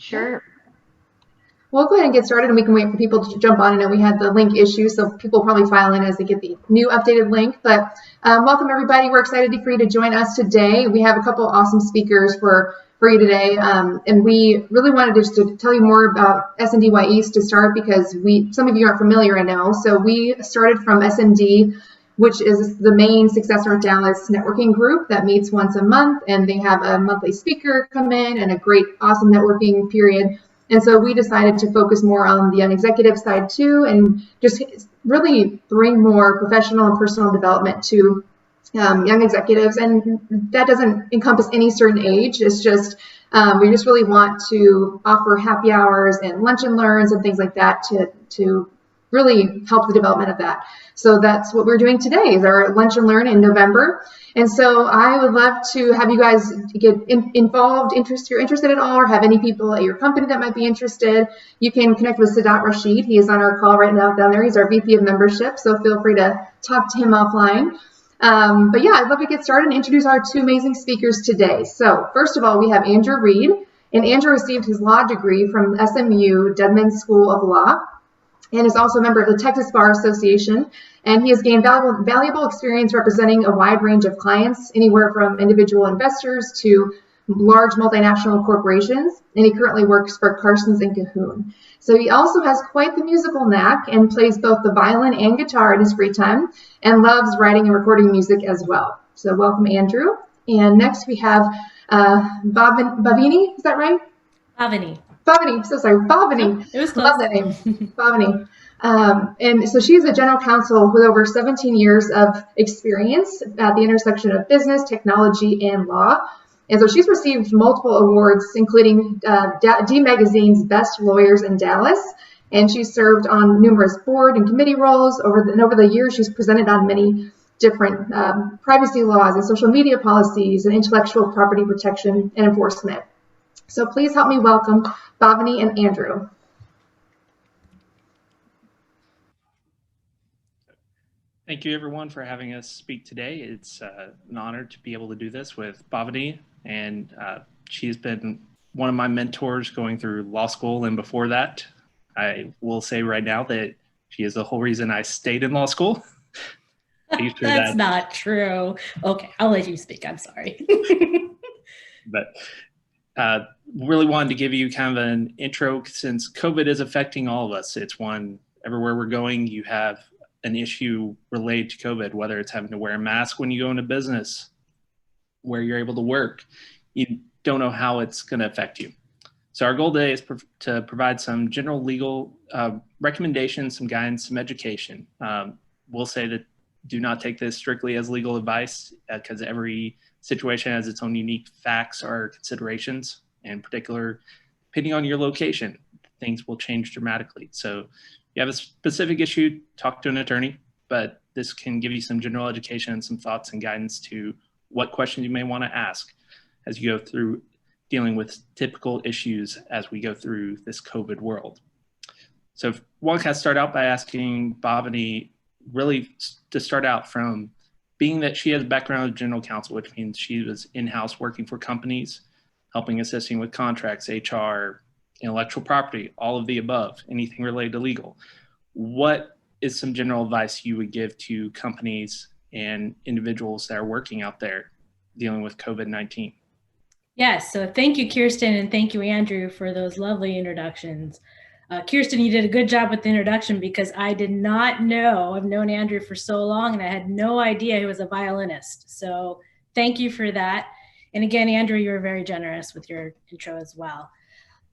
Sure. We'll go ahead and get started, and we can wait for people to jump on. I know we had the link issue, so people probably file in as they get the new updated link. But welcome, everybody. We're excited for you to join us today. We have a couple awesome speakers for you today, and we really wanted just to tell you more about SNDYE East to start, because some of you aren't familiar, I know. So we started from SND, which is the main Successor Dallas networking group that meets once a month, and they have a monthly speaker come in and a great, awesome networking period. And so we decided to focus more on the young executive side too, and just really bring more professional and personal development to young executives. And that doesn't encompass any certain age. It's just, we just really want to offer happy hours and lunch and learns and things like that to really help the development of that. So that's what we're doing today, is our lunch and learn in November. And so I would love to have you guys get involved, if you're interested at all, or have any people at your company that might be interested. You can connect with Sadat Rashid. He is on our call right now down there. He's our VP of membership, so feel free to talk to him offline. But yeah, I'd love to get started and introduce our two amazing speakers today. So first of all, we have Andrew Reed, and Andrew received his law degree from SMU Dedman School of Law, and is also a member of the Texas Bar Association. And he has gained valuable experience representing a wide range of clients, anywhere from individual investors to large multinational corporations. And he currently works for Carson's and Cahoon. So he also has quite the musical knack and plays both the violin and guitar in his free time, and loves writing and recording music as well. So welcome, Andrew. And next we have Bhavini, is that right? Bhavini, so sorry, Bhavini. It was close. Love that name, Bhavini. And so she's a general counsel with over 17 years of experience at the intersection of business, technology, and law. And so she's received multiple awards, including D Magazine's Best Lawyers in Dallas. And she's served on numerous board and committee roles. Over the years, she's presented on many different privacy laws and social media policies and intellectual property protection and enforcement. So please help me welcome Bhavini and Andrew. Thank you, everyone, for having us speak today. It's an honor to be able to do this with Bhavini, and she's been one of my mentors going through law school, and before that, I will say right now that she is the whole reason I stayed in law school. That's not true. Okay, I'll let you speak. I'm sorry. But really wanted to give you kind of an intro, since COVID is affecting all of us. It's one, everywhere we're going, you have an issue related to COVID, whether it's having to wear a mask when you go into business, where you're able to work. You don't know how it's going to affect you. So our goal today is to provide some general legal recommendations, some guidance, some education. We'll say that do not take this strictly as legal advice, because every situation has its own unique facts or considerations. In particular, depending on your location, things will change dramatically. So if you have a specific issue, talk to an attorney, but this can give you some general education and some thoughts and guidance to what questions you may want to ask as you go through dealing with typical issues as we go through this COVID world. So one can start out by asking Bhavini, really to start out from being that she has a background of general counsel, which means she was in-house working for companies, helping, assisting with contracts, HR, intellectual property, all of the above, anything related to legal. What is some general advice you would give to companies and individuals that are working out there dealing with COVID-19? Yes, so thank you, Kirsten, and thank you, Andrew, for those lovely introductions. Kirsten, you did a good job with the introduction, because I did not know, I've known Andrew for so long, and I had no idea he was a violinist. So thank you for that. And again, Andrew, you were very generous with your intro as well.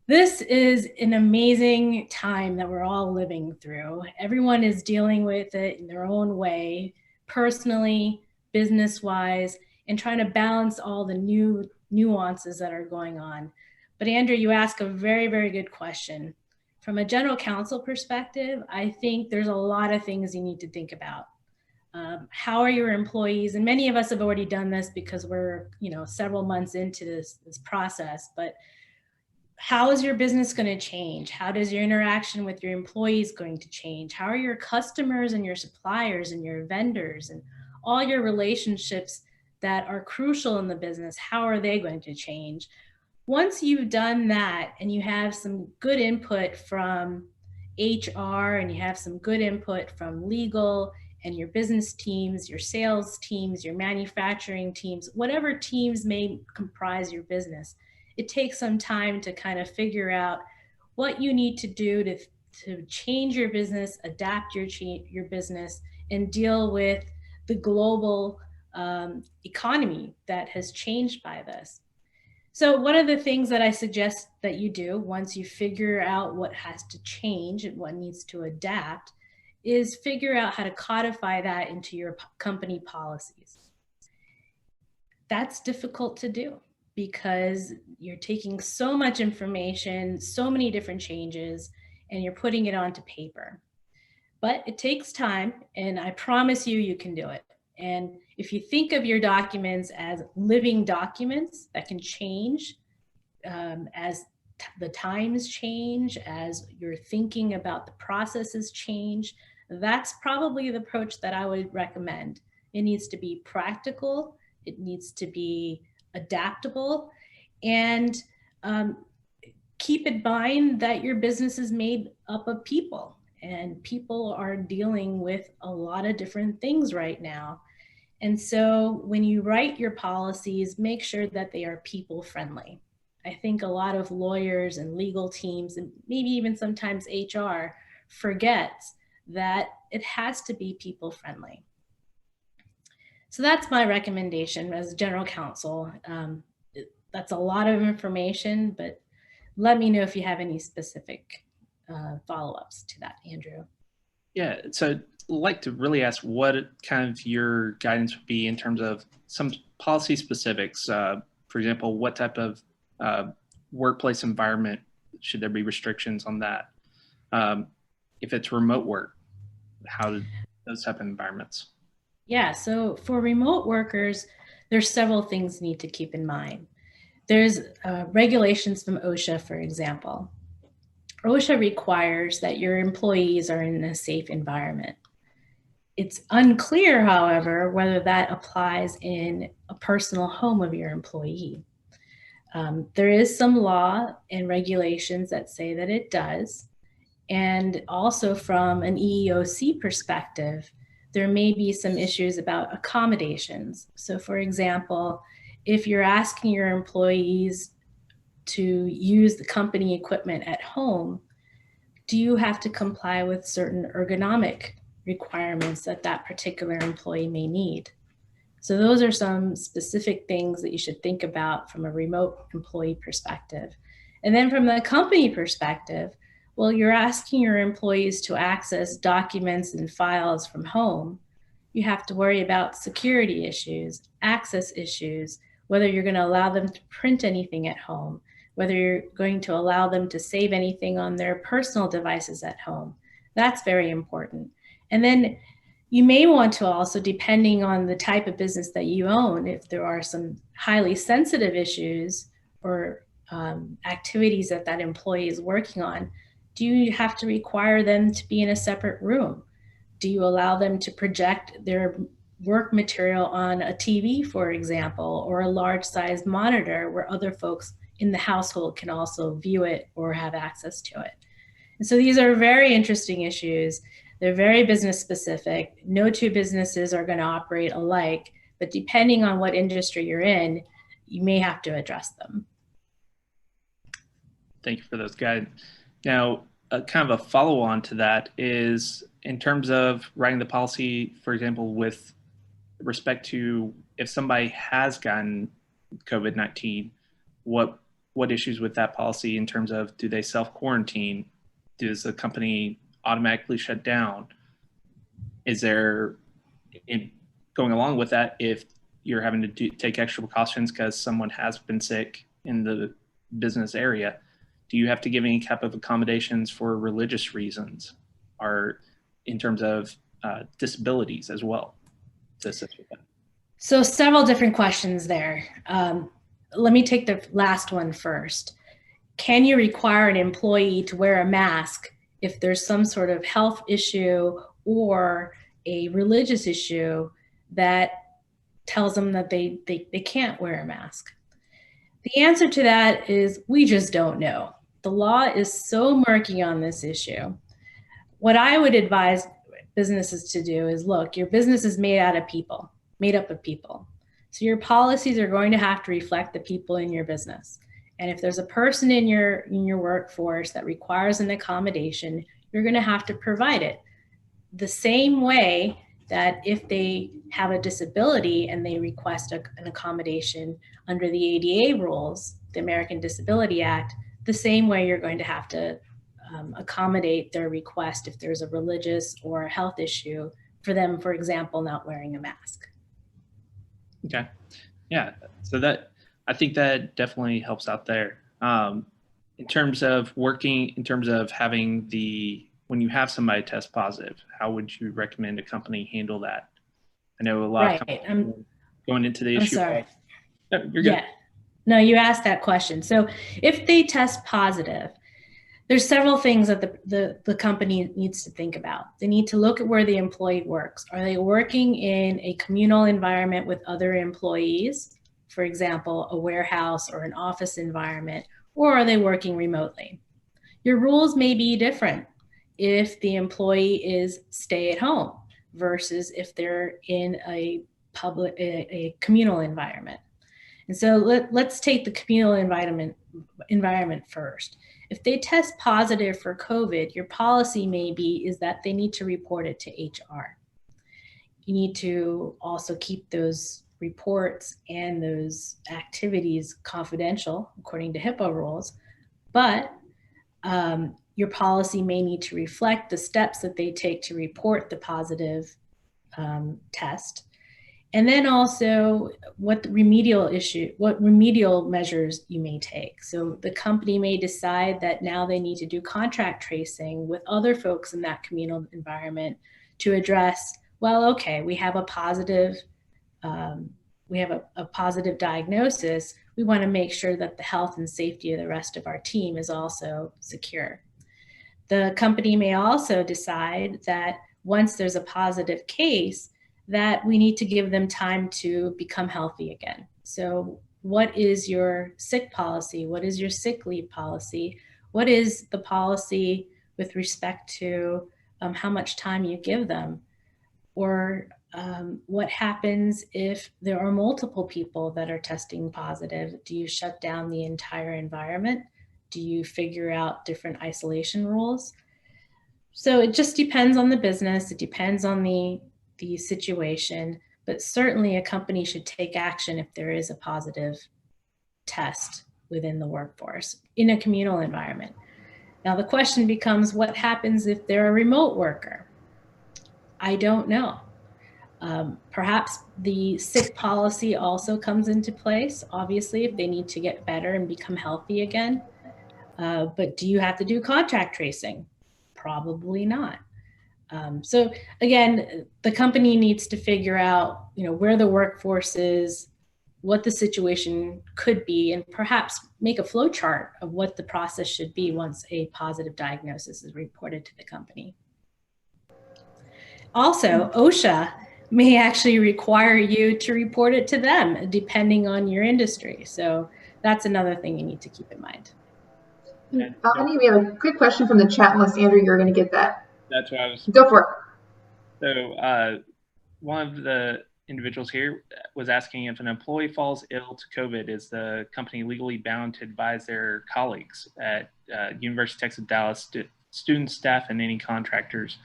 This is an amazing time that we're all living through. Everyone is dealing with it in their own way, personally, business-wise, and trying to balance all the new nuances that are going on. But Andrew, you ask a very, very good question. From a general counsel perspective, I think there's a lot of things you need to think about. How are your employees? And many of us have already done this because we're, several months into this process, but how is your business going to change? How does your interaction with your employees going to change? How are your customers and your suppliers and your vendors and all your relationships that are crucial in the business? How are they going to change? Once you've done that and you have some good input from HR and you have some good input from legal and your business teams, your sales teams, your manufacturing teams, whatever teams may comprise your business, it takes some time to kind of figure out what you need to do to change your business, adapt your business, and deal with the global economy that has changed by this. So one of the things that I suggest that you do once you figure out what has to change and what needs to adapt is figure out how to codify that into your company policies. That's difficult to do because you're taking so much information, so many different changes, and you're putting it onto paper. But it takes time, and I promise you, you can do it. And if you think of your documents as living documents that can change as the times change, as you're thinking about the processes change, that's probably the approach that I would recommend. It needs to be practical, it needs to be adaptable, and keep in mind that your business is made up of people, and people are dealing with a lot of different things right now. And so when you write your policies, make sure that they are people friendly. I think a lot of lawyers and legal teams, and maybe even sometimes HR, forgets that it has to be people friendly. So that's my recommendation as general counsel. That's a lot of information, but let me know if you have any specific follow-ups to that, Andrew. Yeah, so I'd like to really ask what kind of your guidance would be in terms of some policy specifics. For example, what type of workplace environment should there be restrictions on that? If it's remote work, how do those type of environments? Yeah, so for remote workers, there's several things you need to keep in mind. There's regulations from OSHA, for example. OSHA requires that your employees are in a safe environment. It's unclear, however, whether that applies in a personal home of your employee. There is some law and regulations that say that it does. And also from an EEOC perspective, there may be some issues about accommodations. So for example, if you're asking your employees to use the company equipment at home, do you have to comply with certain ergonomic requirements that that particular employee may need? So those are some specific things that you should think about from a remote employee perspective. And then from the company perspective, well, you're asking your employees to access documents and files from home. You have to worry about security issues, access issues, whether you're going to allow them to print anything at home, whether you're going to allow them to save anything on their personal devices at home. That's very important. And then you may want to also, depending on the type of business that you own, if there are some highly sensitive issues or activities that that employee is working on, do you have to require them to be in a separate room? Do you allow them to project their work material on a TV, for example, or a large size monitor where other folks in the household can also view it or have access to it? And so these are very interesting issues. They're very business specific. No two businesses are going to operate alike, but depending on what industry you're in, you may have to address them. Thank you for those guidance. Now, kind of a follow-on to that is in terms of writing the policy, for example, with respect to if somebody has gotten COVID-19, what issues with that policy in terms of, do they self-quarantine? Does the company automatically shut down? Is there, going along with that, if you're having to take extra precautions because someone has been sick in the business area, do you have to give any type of accommodations for religious reasons or in terms of disabilities as well to assist with that? So several different questions there. Let me take the last one first. Can you require an employee to wear a mask if there's some sort of health issue or a religious issue that tells them that they can't wear a mask? The answer to that is we just don't know. The law is so murky on this issue. What I would advise businesses to do is look, your business is made out of people, made up of people. So your policies are going to have to reflect the people in your business. And if there's a person in your workforce that requires an accommodation, you're going to have to provide it. The same way that if they have a disability and they request an accommodation under the ADA rules, the American Disability Act, the same way you're going to have to accommodate their request if there's a religious or a health issue for them, for example, not wearing a mask. Okay. Yeah. So that, I think that definitely helps out there. In terms of working, in terms of having when you have somebody test positive, how would you recommend a company handle that? I know a lot of companies going into the issue. I'm sorry. No, you're good. Yeah. No, you asked that question. So if they test positive, there's several things that the company needs to think about. They need to look at where the employee works. Are they working in a communal environment with other employees? For example, a warehouse or an office environment, or are they working remotely? Your rules may be different if the employee is stay at home versus if they're in a communal environment. And so let's take the communal environment first. If they test positive for COVID, your policy is that they need to report it to HR. You need to also keep those reports and those activities confidential according to HIPAA rules, but your policy may need to reflect the steps that they take to report the positive test. And then also what remedial measures you may take. So the company may decide that now they need to do contract tracing with other folks in that communal environment to address, well, okay, we have a positive diagnosis. We want to make sure that the health and safety of the rest of our team is also secure. The company may also decide that once there's a positive case, that we need to give them time to become healthy again. So what is your sick policy? What is your sick leave policy? What is the policy with respect to how much time you give them? Or what happens if there are multiple people that are testing positive? Do you shut down the entire environment? Do you figure out different isolation rules? So it just depends on the business. It depends on the situation, but certainly a company should take action if there is a positive test within the workforce in a communal environment. Now the question becomes, what happens if they're a remote worker? I don't know. Perhaps the sick policy also comes into place, obviously, if they need to get better and become healthy again. But do you have to do contact tracing? Probably not. So again, the company needs to figure out, where the workforce is, what the situation could be, and perhaps make a flow chart of what the process should be once a positive diagnosis is reported to the company. Also, OSHA may actually require you to report it to them, depending on your industry. So that's another thing you need to keep in mind. Bonnie, we have a quick question from the chat, unless Andrew, you're going to get that. That's what I was. Go for it. So one of the individuals here was asking if an employee falls ill to COVID, is the company legally bound to advise their colleagues at University of Texas Dallas, students, staff, and any contractors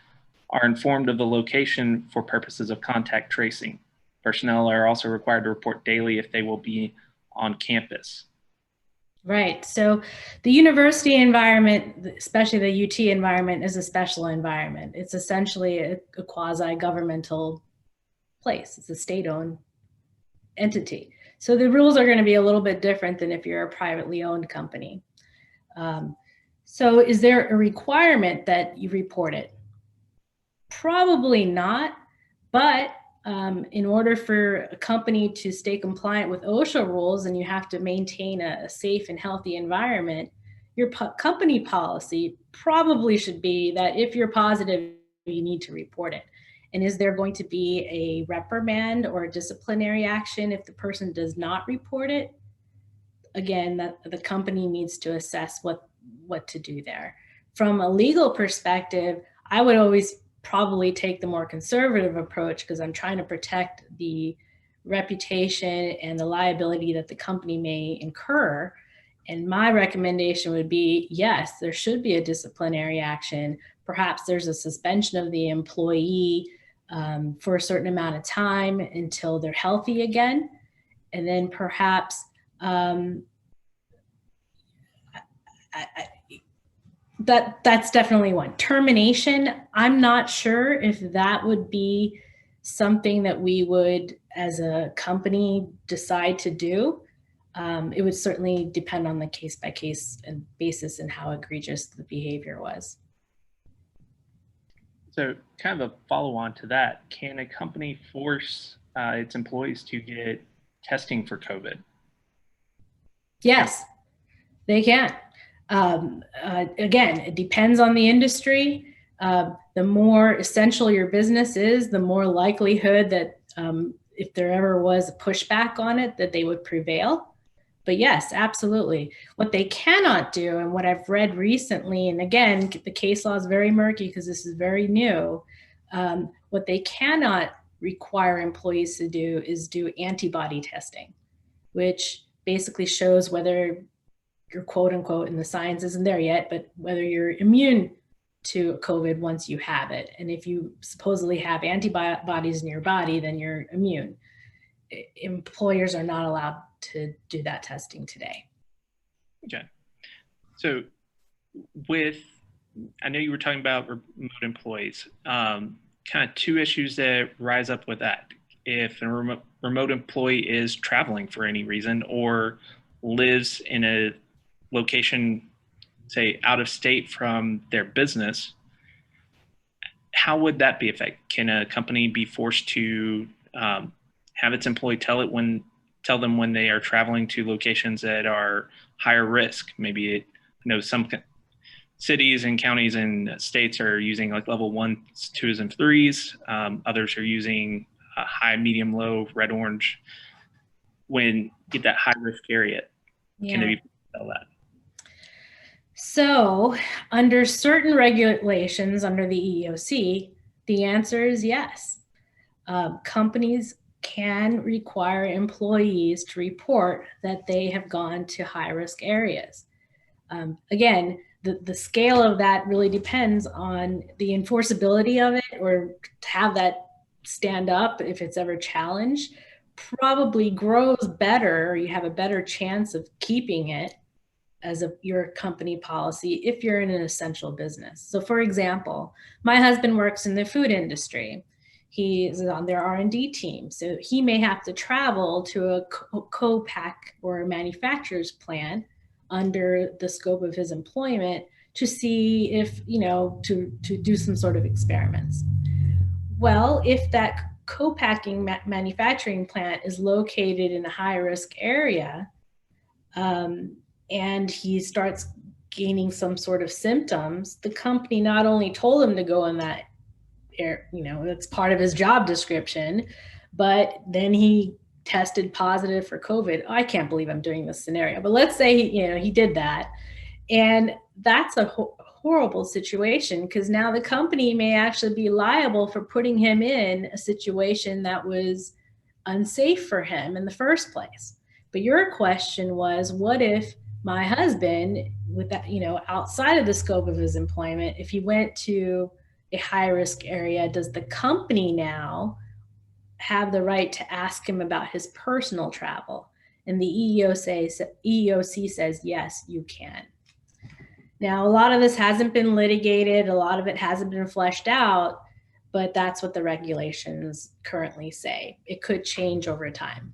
are informed of the location for purposes of contact tracing. Personnel are also required to report daily if they will be on campus. Right. So the university environment, especially the UT environment, is a special environment. It's essentially a quasi-governmental place. It's a state-owned entity. So the rules are going to be a little bit different than if you're a privately owned company. So is there a requirement that you report it? Probably not, but in order for a company to stay compliant with OSHA rules, and you have to maintain a safe and healthy environment, your company policy probably should be that if you're positive, you need to report it. And is there going to be a reprimand or a disciplinary action if the person does not report it? again, that the company needs to assess what to do there. From a legal perspective, I would always probably take the more conservative approach because I'm trying to protect the reputation and the liability that the company may incur. And my recommendation would be, yes, there should be a disciplinary action. Perhaps there's a suspension of the employee for a certain amount of time until they're healthy again. And then perhaps that's definitely one. Termination, I'm not sure if that would be something that we would, as a company, decide to do. It would certainly depend on the case by case and basis and how egregious the behavior was. So kind of a follow on to that, can a company force its employees to get testing for COVID? Yes, they can. Again, it depends on the industry. The more essential your business is, the more likelihood that if there ever was a pushback on it, that they would prevail. But yes, absolutely. What they cannot do, and what I've read recently, and again, the case law is very murky because this is very new. What they cannot require employees to do is do antibody testing, which basically shows whether you're quote unquote, and the science isn't there yet, but whether you're immune to COVID once you have it. And if you supposedly have antibodies in your body, then you're immune. Employers are not allowed to do that testing today. Okay. So I know you were talking about remote employees, kind of two issues that rise up with that. If a remote employee is traveling for any reason or lives in a location, say out of state from their business, how would that be affected? Can a company be forced to have its employee tell them when they are traveling to locations that are higher risk? Maybe some cities and counties and states are using like level 1s, 2s, and 3s. Others are using high, medium, low, red, orange. When you get that high risk area, can they be tell that? So under certain regulations under the EEOC, the answer is yes. Companies can require employees to report that they have gone to high-risk areas. Again, the scale of that really depends on the enforceability of it, or to have that stand up if it's ever challenged, probably grows better, or you have a better chance of keeping it as your company policy if you're in an essential business. So for example, my husband works in the food industry. He is on their R&D team. So he may have to travel to a co-pack or a manufacturer's plant under the scope of his employment to see if, to do some sort of experiments. Well, if that co-packing manufacturing plant is located in a high-risk area, and he starts gaining some sort of symptoms, the company not only told him to go in that area, that's part of his job description, but then he tested positive for COVID. I can't believe I'm doing this scenario, but let's say, he did that. And that's a horrible situation, because now the company may actually be liable for putting him in a situation that was unsafe for him in the first place. But your question was, what if my husband, with that, outside of the scope of his employment, if he went to a high risk area, does the company now have the right to ask him about his personal travel? And the EEOC says, yes, you can. Now, a lot of this hasn't been litigated. A lot of it hasn't been fleshed out, but that's what the regulations currently say. It could change over time.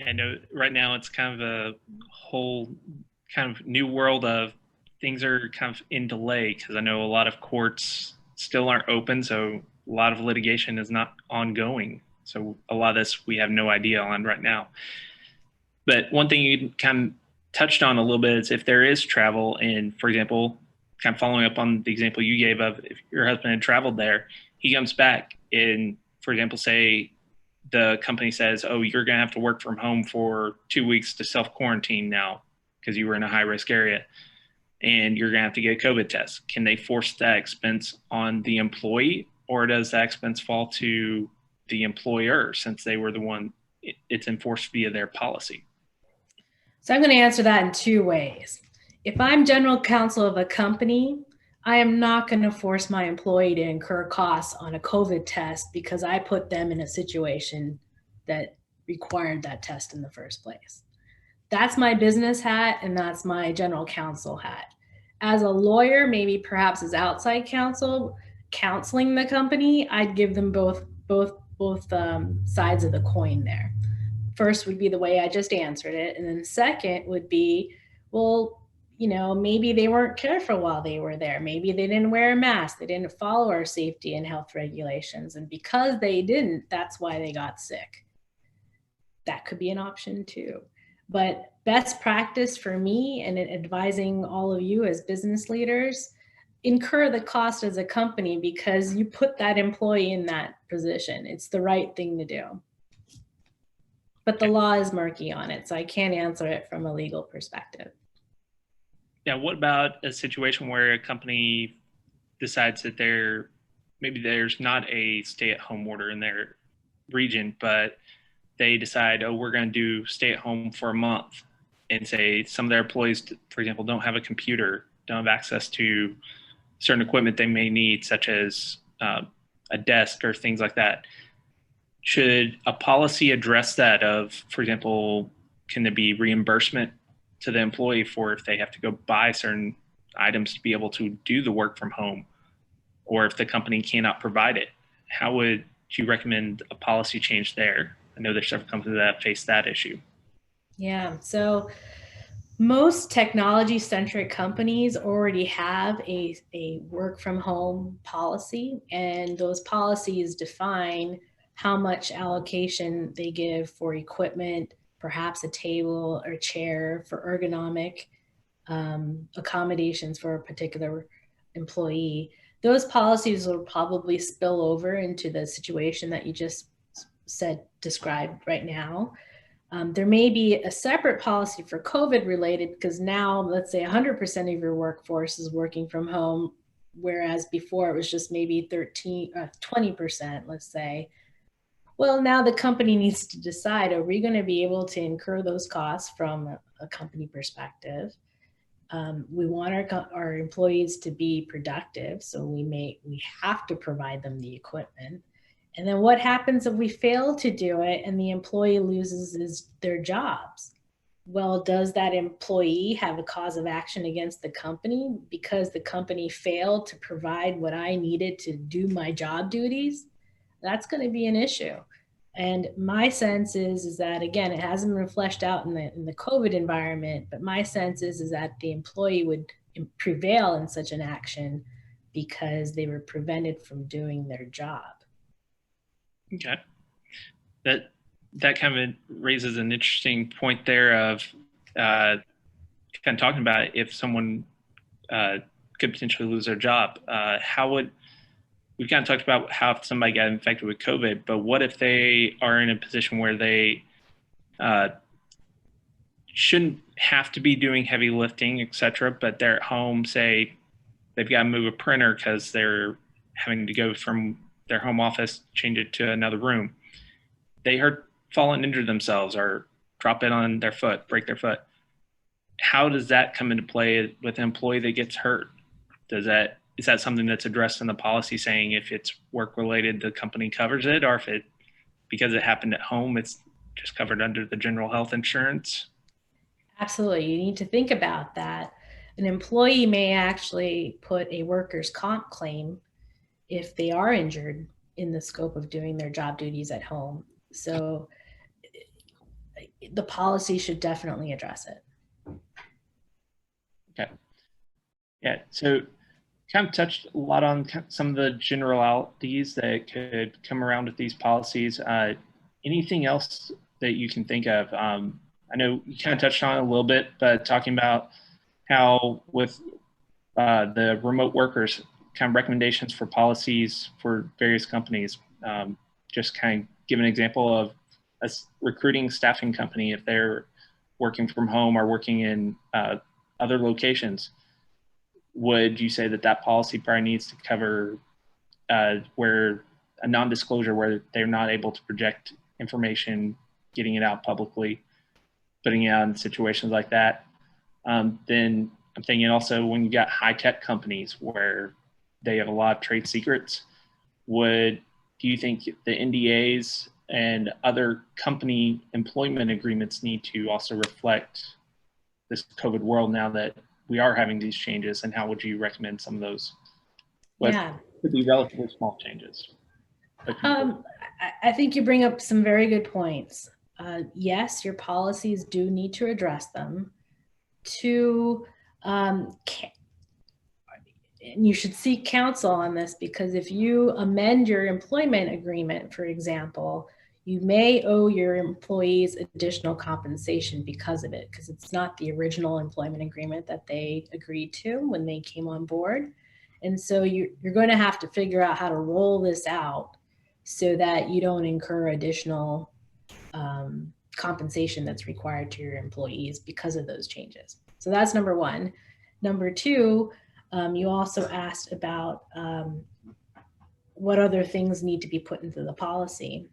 I know right now it's kind of a whole kind of new world of things are kind of in delay, because I know a lot of courts still aren't open. So a lot of litigation is not ongoing. So a lot of this we have no idea on right now. But one thing you kind of touched on a little bit is if there is travel, and for example, kind of following up on the example you gave of if your husband had traveled there, he comes back and, for example, say the company says, oh, you're going to have to work from home for 2 weeks to self-quarantine now because you were in a high-risk area, and you're going to have to get a COVID test. Can they force that expense on the employee, or does that expense fall to the employer since they were the one, it's enforced via their policy? So I'm going to answer that in two ways. If I'm general counsel of a company, I am not going to force my employee to incur costs on a COVID test because I put them in a situation that required that test in the first place. That's my business hat, and that's my general counsel hat. As a lawyer, maybe perhaps as outside counsel, counseling the company, I'd give them both sides of the coin there. First would be the way I just answered it, and then second would be, well, maybe they weren't careful while they were there. Maybe they didn't wear a mask. They didn't follow our safety and health regulations, and because they didn't, that's why they got sick. That could be an option too. But best practice for me and advising all of you as business leaders, incur the cost as a company because you put that employee in that position. It's the right thing to do. But the law is murky on it, so I can't answer it from a legal perspective. Yeah, what about a situation where a company decides that maybe there's not a stay-at-home order in their region, but they decide, oh, we're going to do stay at home for a month, and say some of their employees, for example, don't have a computer, don't have access to certain equipment they may need, such as a desk or things like that. Should a policy address that of, for example, can there be reimbursement to the employee for if they have to go buy certain items to be able to do the work from home, or if the company cannot provide it? How would you recommend a policy change there? I know there's several companies that face that issue. Yeah, so most technology-centric companies already have a work from home policy, and those policies define how much allocation they give for equipment, perhaps a table or chair for ergonomic accommodations for a particular employee. Those policies will probably spill over into the situation that you just described right now. There may be a separate policy for COVID related, because now let's say 100% of your workforce is working from home, whereas before it was just maybe 20%, let's say. Well, now the company needs to decide, are we going to be able to incur those costs from a company perspective? We want our employees to be productive, so we have to provide them the equipment. And then what happens if we fail to do it and the employee loses their jobs? Well, does that employee have a cause of action against the company because the company failed to provide what I needed to do my job duties? That's going to be an issue. And my sense is that, again, it hasn't been fleshed out in the COVID environment, but my sense is that the employee would prevail in such an action because they were prevented from doing their job. Okay. That kind of raises an interesting point there of kind of talking about if someone could potentially lose their job. We've kind of talked about how if somebody got infected with COVID, but what if they are in a position where they shouldn't have to be doing heavy lifting, et cetera, but they're at home, say they've got to move a printer because they're having to go from their home office, change it to another room. They fall and injure themselves or drop it on their foot, break their foot. How does that come into play with an employee that gets hurt? Is that something that's addressed in the policy, saying if it's work related, the company covers it, or if because it happened at home, it's just covered under the general health insurance? Absolutely. You need to think about that. An employee may actually put a workers' comp claim if they are injured in the scope of doing their job duties at home. So the policy should definitely address it. Okay. Yeah. So kind of touched a lot on some of the generalities that could come around with these policies. Anything else that you can think of? I know you kind of touched on it a little bit, but talking about how with the remote workers, kind of recommendations for policies for various companies, just kind of give an example of a recruiting staffing company, if they're working from home or working in other locations, would you say that that policy probably needs to cover where a non-disclosure where they're not able to project information, getting it out publicly, putting it out in situations like that? Then I'm thinking also when you got high-tech companies where they have a lot of trade secrets, do you think the NDAs and other company employment agreements need to also reflect this COVID world now that we are having these changes, and how would you recommend some of those? What could be relatively small changes? I think you bring up some very good points. Yes, your policies do need to address them. Two, and you should seek counsel on this, because if you amend your employment agreement, for example, you may owe your employees additional compensation because of it, because it's not the original employment agreement that they agreed to when they came on board. And so you're going to have to figure out how to roll this out so that you don't incur additional compensation that's required to your employees because of those changes. So that's number one. Number two, you also asked about what other things need to be put into the policy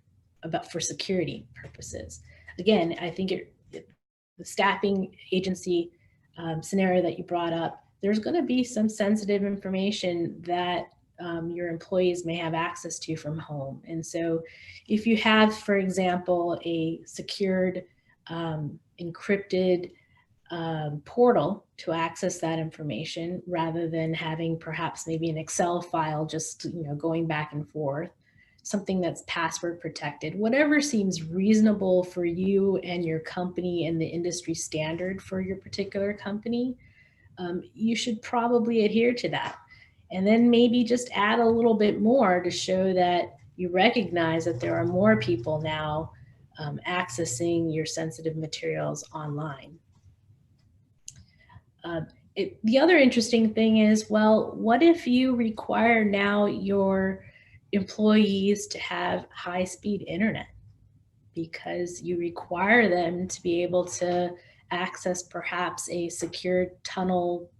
for security purposes. Again, I think the staffing agency scenario that you brought up, there's going to be some sensitive information that your employees may have access to from home. And so if you have, for example, a secured, encrypted portal to access that information, rather than having perhaps maybe an Excel file just going back and forth, something that's password protected, whatever seems reasonable for you and your company and the industry standard for your particular company, you should probably adhere to that. And then maybe just add a little bit more to show that you recognize that there are more people now accessing your sensitive materials online. The other interesting thing is, well, what if you require now your employees to have high-speed internet, because you require them to be able to access perhaps a secured tunnel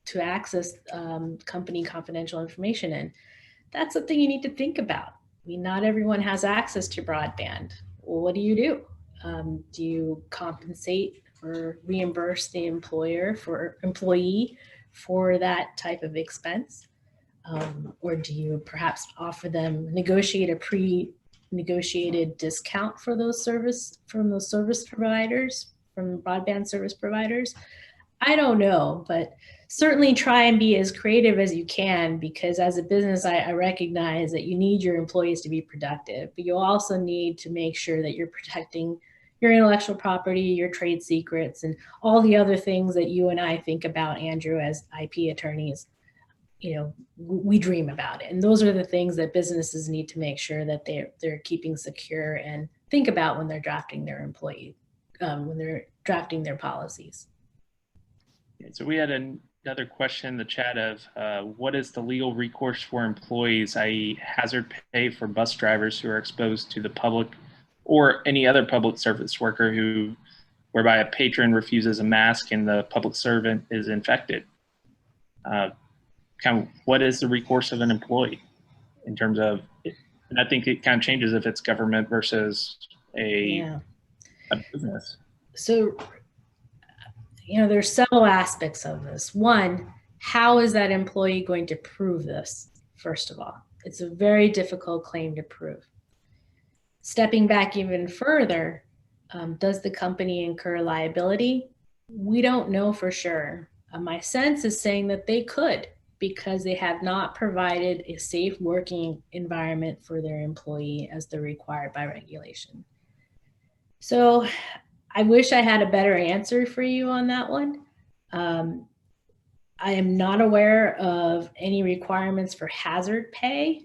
to access company confidential information in? That's something you need to think about. I mean, not everyone has access to broadband. Well, what do you do? Do you compensate or reimburse the employee for that type of expense? Or do you perhaps offer them, negotiate a pre-negotiated discount for those service providers, from broadband service providers? I don't know, but certainly try and be as creative as you can, because as a business, I recognize that you need your employees to be productive, but you also need to make sure that you're protecting your intellectual property, your trade secrets, and all the other things that you and I think about, Andrew, as IP attorneys. We dream about it. And those are the things that businesses need to make sure that they're keeping secure and think about when they're drafting their when they're drafting their policies. So we had another question in the chat of what is the legal recourse for employees, i.e. hazard pay for bus drivers who are exposed to the public or any other public service worker whereby a patron refuses a mask and the public servant is infected? Kind of what is the recourse of an employee in terms of, and I think it kind of changes if it's government versus a business. So, there's several aspects of this. One, how is that employee going to prove this? First of all, it's a very difficult claim to prove. Stepping back even further, does the company incur liability? We don't know for sure. My sense is saying that they could, because they have not provided a safe working environment for their employee as they're required by regulation. So I wish I had a better answer for you on that one. I am not aware of any requirements for hazard pay.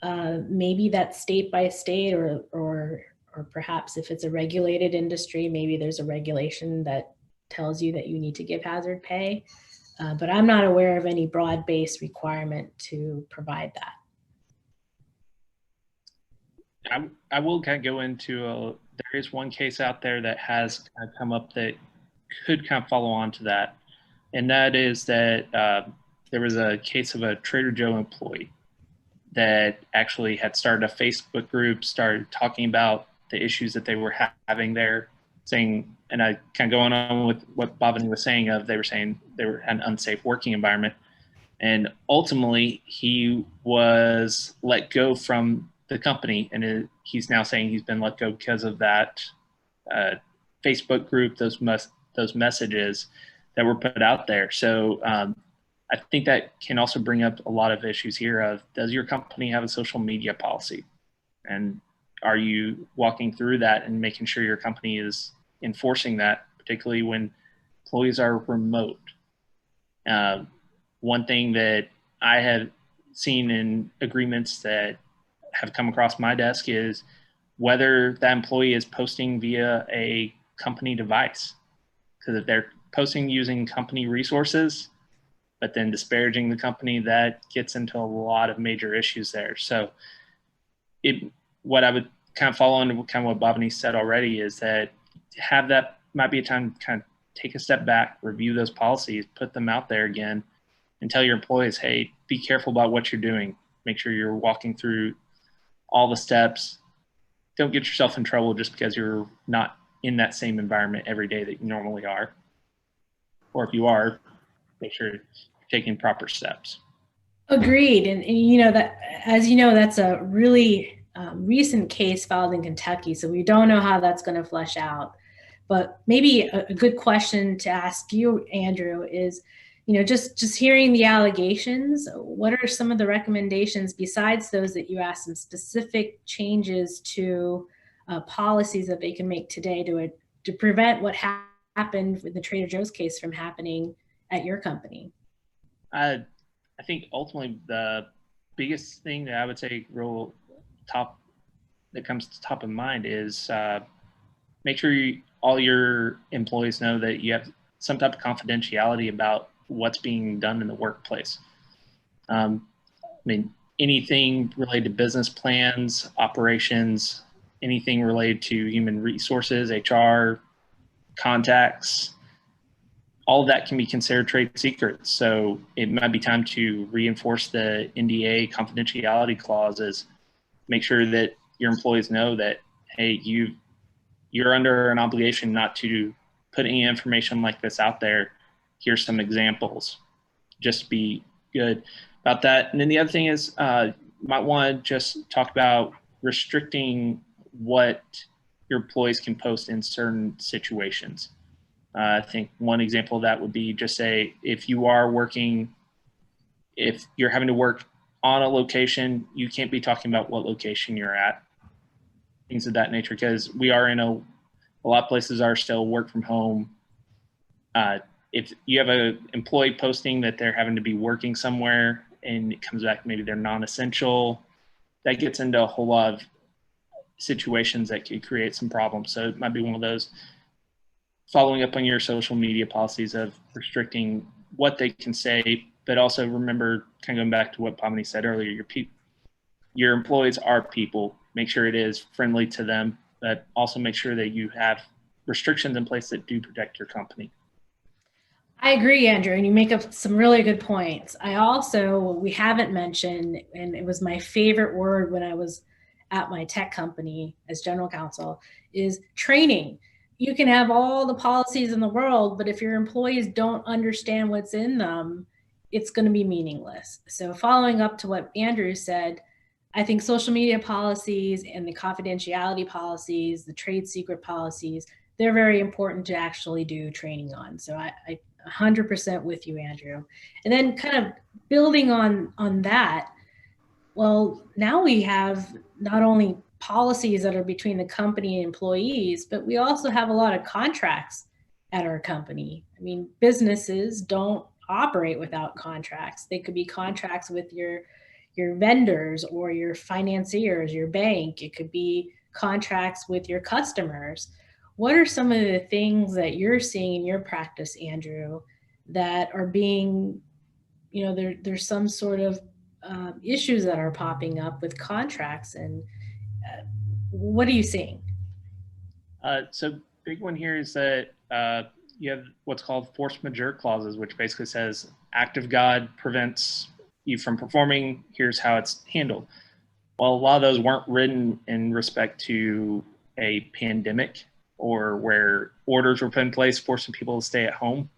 Maybe that's state by state, or perhaps if it's a regulated industry, maybe there's a regulation that tells you that you need to give hazard pay. But I'm not aware of any broad-based requirement to provide that. I will kind of go into there is one case out there that has kind of come up that could kind of follow on to that. And that is that there was a case of a Trader Joe employee that actually had started a Facebook group, started talking about the issues that they were having there, saying, and I kind of going on with what Bhavani was saying of, they were saying they were an unsafe working environment. And ultimately, he was let go from the company, and he's now saying he's been let go because of that Facebook group, those messages that were put out there. So I think that can also bring up a lot of issues here of, does your company have a social media policy? And are you walking through that and making sure your company is enforcing that, particularly when employees are remote? One thing that I have seen in agreements that have come across my desk is whether that employee is posting via a company device. Because if they're posting using company resources, but then disparaging the company, that gets into a lot of major issues there. So what I would kind of follow on to kind of what Bhavani said already is that might be a time to kind of take a step back, review those policies, put them out there again, and tell your employees, hey, be careful about what you're doing. Make sure you're walking through all the steps. Don't get yourself in trouble just because you're not in that same environment every day that you normally are. Or if you are, make sure you're taking proper steps. Agreed. And that, as you know, that's a really recent case filed in Kentucky. So we don't know how that's going to flesh out. But maybe a good question to ask you, Andrew, is, just hearing the allegations, what are some of the recommendations besides those that you asked, some specific changes to policies that they can make today to prevent what happened with the Trader Joe's case from happening at your company? I think ultimately the biggest thing that I would say that comes to top of mind is make sure all your employees know that you have some type of confidentiality about what's being done in the workplace. I mean, anything related to business plans, operations, anything related to human resources, HR, contacts, all of that can be considered trade secrets. So it might be time to reinforce the NDA confidentiality clauses, make sure that your employees know that, hey, you're under an obligation not to put any information like this out there. Here's some examples. Just be good about that. And then the other thing is, you might want to just talk about restricting what your employees can post in certain situations. I think one example of that would be, just say, if you're having to work on a location, you can't be talking about what location you're at, things of that nature, because we are in a lot of places are still work from home. If you have an employee posting that they're having to be working somewhere and it comes back, maybe they're non-essential, that gets into a whole lot of situations that could create some problems. So it might be one of those, following up on your social media policies of restricting what they can say, but also remember, kind of going back to what Bhavani said earlier, your employees are people. Make sure it is friendly to them, but also make sure that you have restrictions in place that do protect your company. I agree, Andrew, and you make up some really good points. We haven't mentioned, and it was my favorite word when I was at my tech company as general counsel, is training. You can have all the policies in the world, but if your employees don't understand what's in them, it's going to be meaningless. So following up to what Andrew said, I think social media policies and the confidentiality policies, the trade secret policies, they're very important to actually do training on. So I 100% with you, Andrew. And then kind of building on that, well, now we have not only policies that are between the company and employees, but we also have a lot of contracts at our company. I mean, businesses don't operate without contracts. They could be contracts with your vendors or your financiers, your bank. It could be contracts with your customers. What are some of the things that you're seeing in your practice, Andrew, that are being, there's some sort of issues that are popping up with contracts, and what are you seeing? So big one here is that you have what's called force majeure clauses, which basically says act of God prevents you from performing. Here's how it's handled. Well, a lot of those weren't written in respect to a pandemic or where orders were put in place forcing people to stay at home.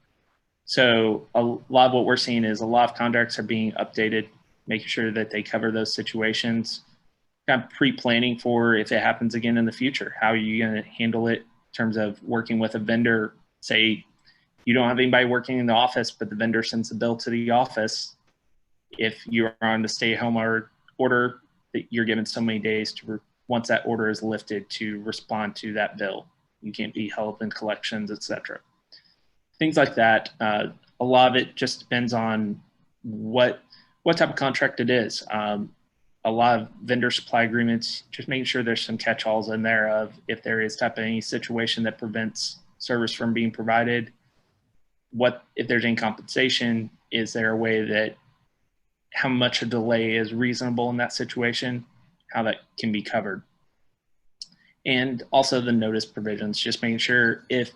So a lot of what we're seeing is a lot of contracts are being updated, making sure that they cover those situations, kind of pre-planning for if it happens again in the future. How are you going to handle it in terms of working with a vendor? Say you don't have anybody working in the office, but the vendor sends the bill to the office. If you're on the stay-at-home order, that you're given so many days to once that order is lifted to respond to that bill. You can't be held in collections, etc. Things like that. A lot of it just depends on what type of contract it is. A lot of vendor supply agreements, just making sure there's some catch-alls in there of if there is type of any situation that prevents service from being provided, what if there's any compensation, is there a way that how much a delay is reasonable in that situation, how that can be covered. And also the notice provisions, just making sure if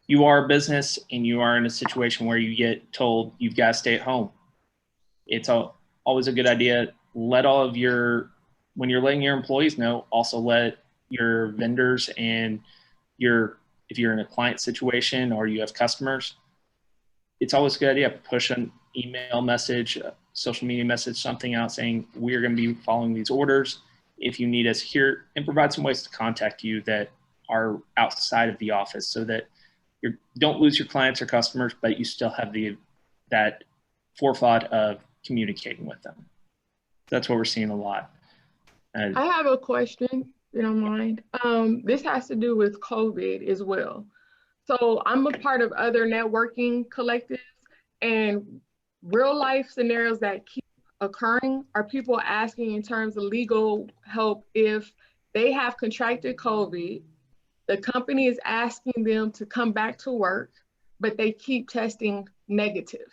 you are a business and you are in a situation where you get told you've got to stay at home, it's always a good idea. Let all of when you're letting your employees know, also let your vendors and if you're in a client situation or you have customers, it's always a good idea to push an email message, social media message, something out saying, we're going to be following these orders. If you need us here, and provide some ways to contact you that are outside of the office so that you don't lose your clients or customers, but you still have that forethought of communicating with them. That's what we're seeing a lot. I have a question, if you don't mind. This has to do with COVID as well. So I'm a part of other networking collectives, and real life scenarios that keep occurring are people asking in terms of legal help if they have contracted COVID, the company is asking them to come back to work, but they keep testing negative.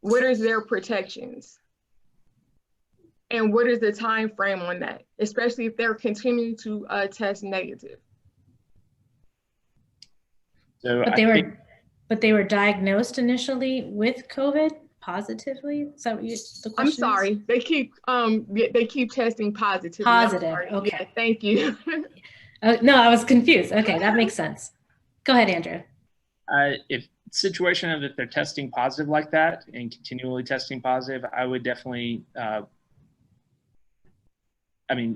What is their protections? And what is the time frame on that, especially if they're continuing to test negative? So but they were diagnosed initially with COVID positively. Is that what the question I'm sorry. is? They keep testing positive. Positive. Okay. Yeah, thank you. No, I was confused. Okay, that makes sense. Go ahead, Andrew. If situation of if they're testing positive like that and continually testing positive, I would definitely.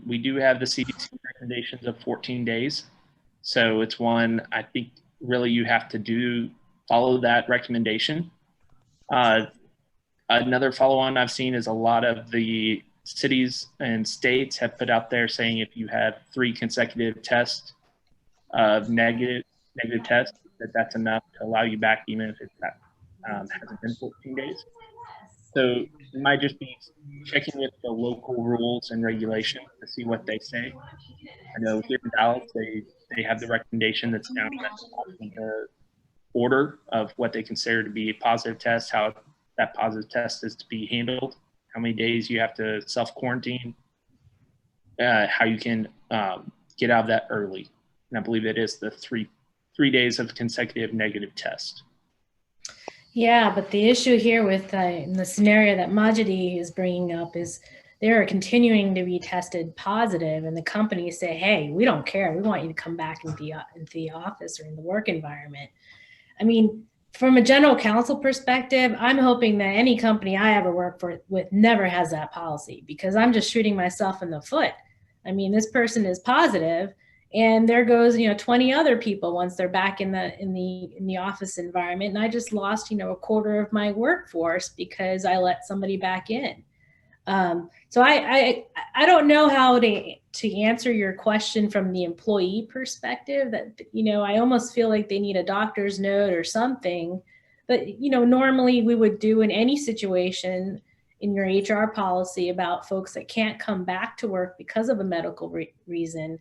We do have the CDC recommendations of 14 days, so it's one I think really you have to follow that recommendation. Another follow-on I've seen is a lot of the cities and states have put out there saying if you have 3 consecutive tests of negative tests, that's enough to allow you back even if it hasn't been 14 days. So it might just be checking with the local rules and regulations to see what they say. I know here in Dallas, they have the recommendation that's down in the order of what they consider to be a positive test, how that positive test is to be handled, how many days you have to self-quarantine, how you can get out of that early. And I believe it is the three days of consecutive negative test. Yeah, but the issue here with the scenario that Majidi is bringing up is they are continuing to be tested positive, and the companies say, hey, we don't care. We want you to come back into the office or in the work environment. I mean, from a general counsel perspective, I'm hoping that any company I ever work with never has that policy, because I'm just shooting myself in the foot. I mean, this person is positive, and there goes 20 other people once they're back in the office environment, and I just lost a quarter of my workforce because I let somebody back in. So I don't know how to answer your question from the employee perspective. That I almost feel like they need a doctor's note or something. But normally we would do in any situation in your HR policy about folks that can't come back to work because of a medical reason.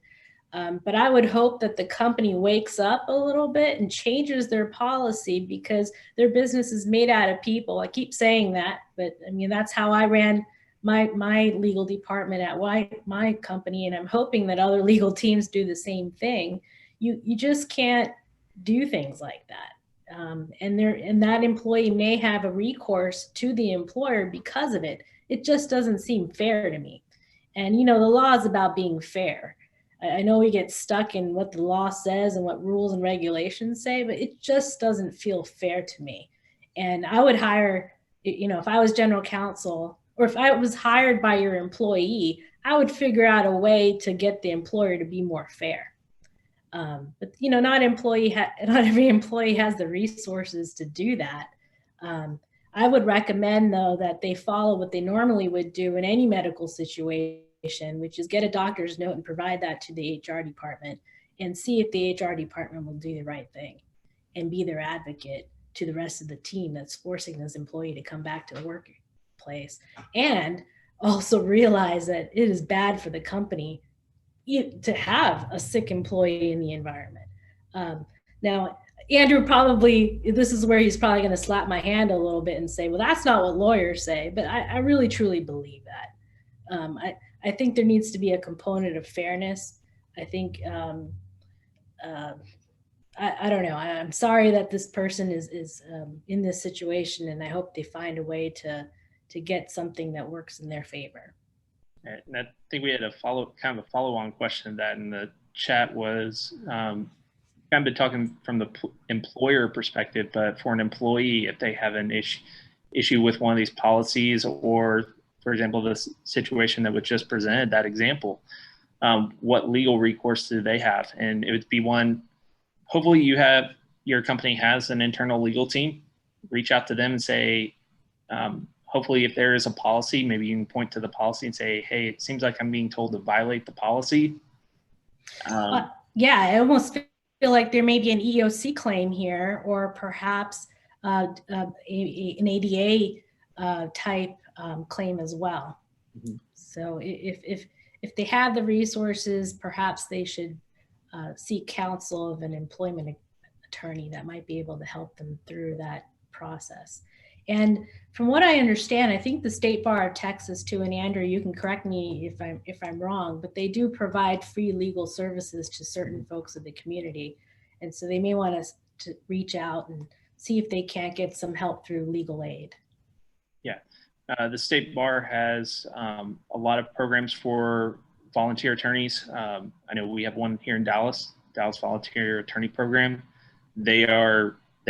But I would hope that the company wakes up a little bit and changes their policy, because their business is made out of people. I keep saying that, but I mean, that's how I ran my legal department at my company, and I'm hoping that other legal teams do the same thing. You just can't do things like that. And that employee may have a recourse to the employer because of it. It just doesn't seem fair to me. And the law is about being fair. I know we get stuck in what the law says and what rules and regulations say, but it just doesn't feel fair to me. And I would hire, if I was general counsel, or if I was hired by your employee, I would figure out a way to get the employer to be more fair. But not every employee has the resources to do that. I would recommend, though, that they follow what they normally would do in any medical situation, which is get a doctor's note and provide that to the HR department and see if the HR department will do the right thing and be their advocate to the rest of the team that's forcing this employee to come back to the workplace. And also realize that it is bad for the company to have a sick employee in the environment. Now, Andrew this is where he's probably going to slap my hand a little bit and say, well, that's not what lawyers say. But I really, truly believe that. I think there needs to be a component of fairness. I think, I don't know. I'm sorry that this person is in this situation, and I hope they find a way to get something that works in their favor. And I think we had a follow-on question to that in the chat was kind of been talking from the employer perspective, but for an employee, if they have an issue with one of these policies, or for example, this situation that was just presented, that example, what legal recourse do they have? And it would be one, hopefully your company has an internal legal team. Reach out to them and say, hopefully if there is a policy, maybe you can point to the policy and say, hey, it seems like I'm being told to violate the policy. Yeah, I almost feel like there may be an EOC claim here, or perhaps an ADA type claim as well. Mm-hmm. So if they have the resources, perhaps they should seek counsel of an employment attorney that might be able to help them through that process. And from what I understand, I think the State Bar of Texas too, and Andrew, you can correct me if I'm wrong, but they do provide free legal services to certain folks of the community. And so they may want us to reach out and see if they can't get some help through legal aid. Yeah, the State Bar has a lot of programs for volunteer attorneys. I know we have one here in Dallas Volunteer Attorney Program. They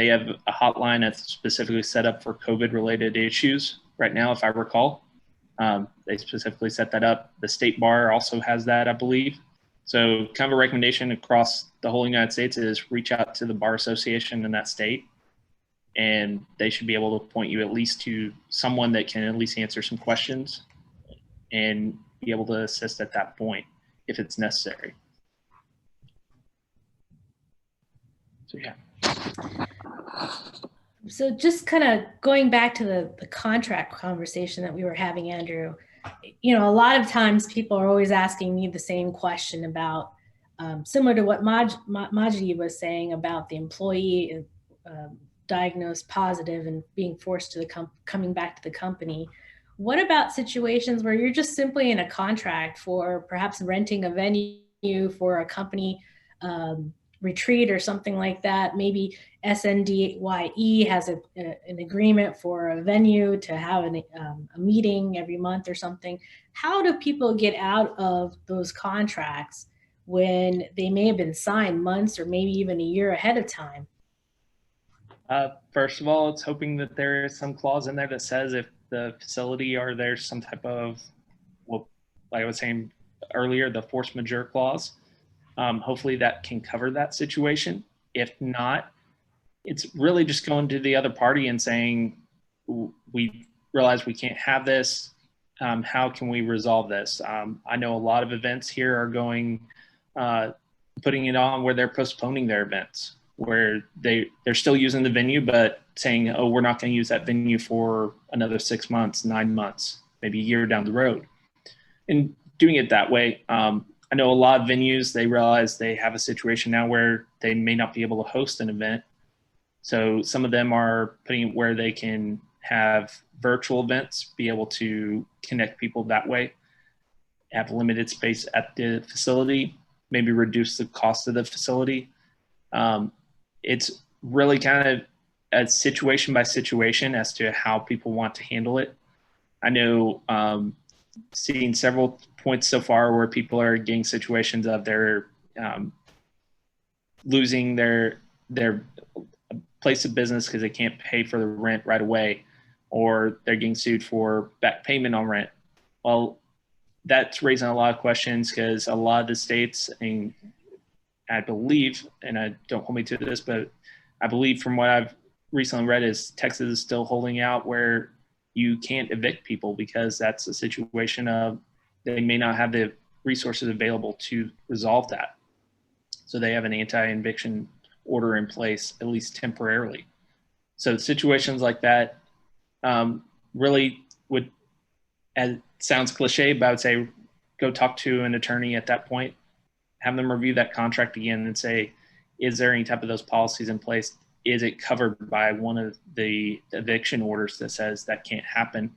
have a hotline that's specifically set up for COVID-related issues right now, if I recall. They specifically set that up. The State Bar also has that, I believe. So kind of a recommendation across the whole United States is reach out to the Bar Association in that state, and they should be able to point you at least to someone that can at least answer some questions and be able to assist at that point if it's necessary. So yeah. So just kind of going back to the contract conversation that we were having, Andrew, a lot of times people are always asking me the same question about, similar to what Majdi was saying about the employee diagnosed positive and being forced to coming back to the company. What about situations where you're just simply in a contract for perhaps renting a venue for a company retreat or something like that? Maybe SNDYE has an agreement for a venue to have a meeting every month or something. How do people get out of those contracts when they may have been signed months or maybe even a year ahead of time? First of all, it's hoping that there is some clause in there that says if the facility or there's some type of, well, like I was saying earlier, the force majeure clause. Hopefully that can cover that situation. If not, it's really just going to the other party and saying, we realize we can't have this. How can we resolve this? I know a lot of events here are putting it on where they're postponing their events, where they're still using the venue, but saying, oh, we're not going to use that venue for another 6 months, 9 months, maybe a year down the road. And doing it that way, I know a lot of venues, they realize they have a situation now where they may not be able to host an event. So some of them are putting it where they can have virtual events, be able to connect people that way, have limited space at the facility, maybe reduce the cost of the facility. It's really kind of a situation by situation as to how people want to handle it. I know seeing several points so far where people are getting situations of they're losing their place of business because they can't pay for the rent right away, or they're getting sued for back payment on rent. Well, that's raising a lot of questions because a lot of the states, and I believe, and I don't hold me to this, but I believe from what I've recently read is Texas is still holding out where you can't evict people because that's a situation of they may not have the resources available to resolve that. So they have an anti-eviction order in place, at least temporarily. So situations like that really would, and it sounds cliche, but I would say go talk to an attorney at that point, have them review that contract again and say, is there any type of those policies in place? Is it covered by one of the eviction orders that says that can't happen?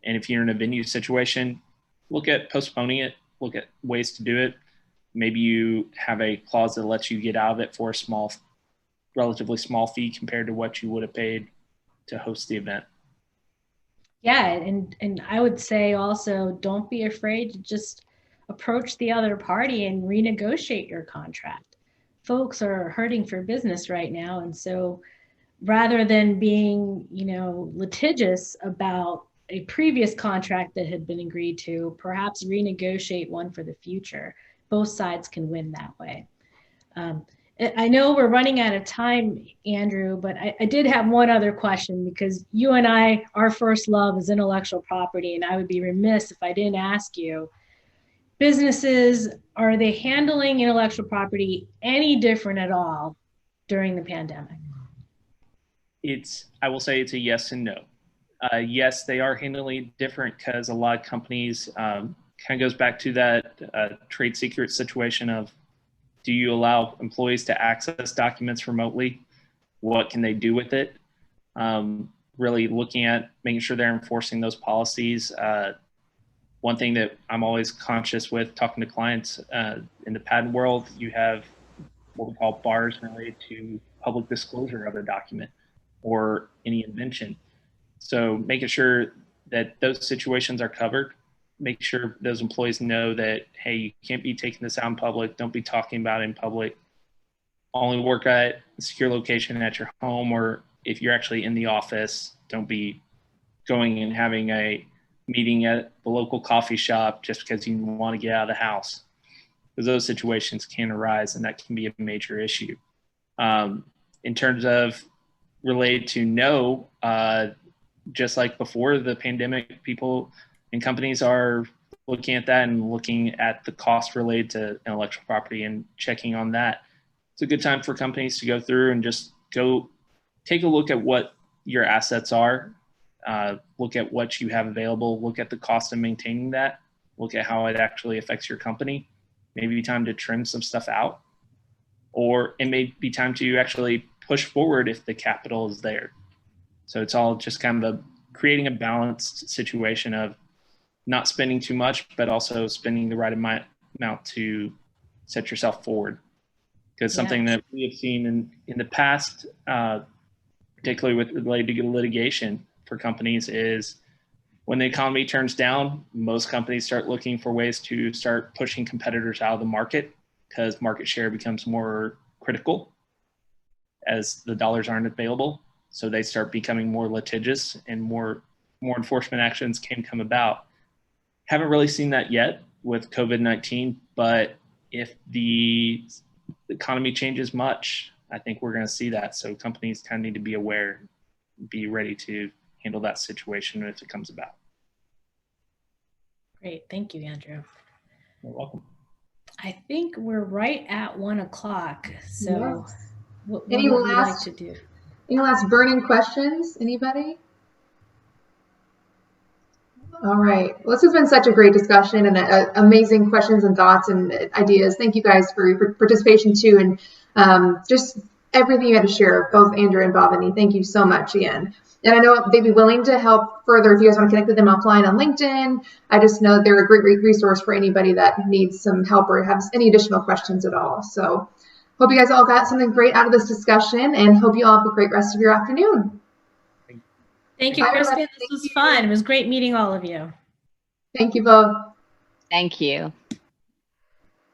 And if you're in a venue situation, look at postponing it, look at ways to do it. Maybe you have a clause that lets you get out of it for a small, relatively small fee compared to what you would have paid to host the event. Yeah, and I would say also don't be afraid to just approach the other party and renegotiate your contract. Folks are hurting for business right now, and so rather than being, litigious about a previous contract that had been agreed to, perhaps renegotiate one for the future. Both sides can win that way. I know we're running out of time, Andrew, but I did have one other question because you and I, our first love is intellectual property, and I would be remiss if I didn't ask you, businesses, are they handling intellectual property any different at all during the pandemic? I will say it's a yes and no. Yes, they are handling it different because a lot of companies kind of goes back to that trade secret situation of, do you allow employees to access documents remotely? What can they do with it? Really looking at making sure they're enforcing those policies. One thing that I'm always conscious with talking to clients in the patent world, you have what we call bars related to public disclosure of a document or any invention. So making sure that those situations are covered, make sure those employees know that, hey, you can't be taking this out in public. Don't be talking about it in public. Only work at a secure location at your home, or if you're actually in the office, don't be going and having a meeting at the local coffee shop just because you want to get out of the house. Because those situations can arise and that can be a major issue. In terms of related to no, just like before the pandemic, people and companies are looking at that and looking at the cost related to intellectual property and checking on that. It's a good time for companies to go through and just go take a look at what your assets are, look at what you have available, look at the cost of maintaining that, look at how it actually affects your company. Maybe time to trim some stuff out, or it may be time to actually push forward if the capital is there. So it's all just kind of creating a balanced situation of not spending too much, but also spending the right amount to set yourself forward. Because something that we have seen in the past, particularly with related to litigation for companies, is when the economy turns down, most companies start looking for ways to start pushing competitors out of the market because market share becomes more critical as the dollars aren't available. So they start becoming more litigious and more enforcement actions can come about. Haven't really seen that yet with COVID-19, but if the economy changes much, I think we're going to see that. So companies kind of need to be aware, be ready to handle that situation if it comes about. Great. Thank you, Andrew. You're welcome. I think we're right at 1 o'clock. So Yes. what would you like to do? Any last burning questions? Anybody? All right. Well, this has been such a great discussion and amazing questions and thoughts and ideas. Thank you guys for your participation too. And just everything you had to share, both Andrew and Bhavani. Thank you so much again. And I know they'd be willing to help further if you guys want to connect with them offline on LinkedIn. I just know they're a great resource for anybody that needs some help or has any additional questions at all. So hope you guys all got something great out of this discussion, and hope you all have a great rest of your afternoon. Thank you, Kristen. This was fun. It was great meeting all of you. Thank you both. Thank you.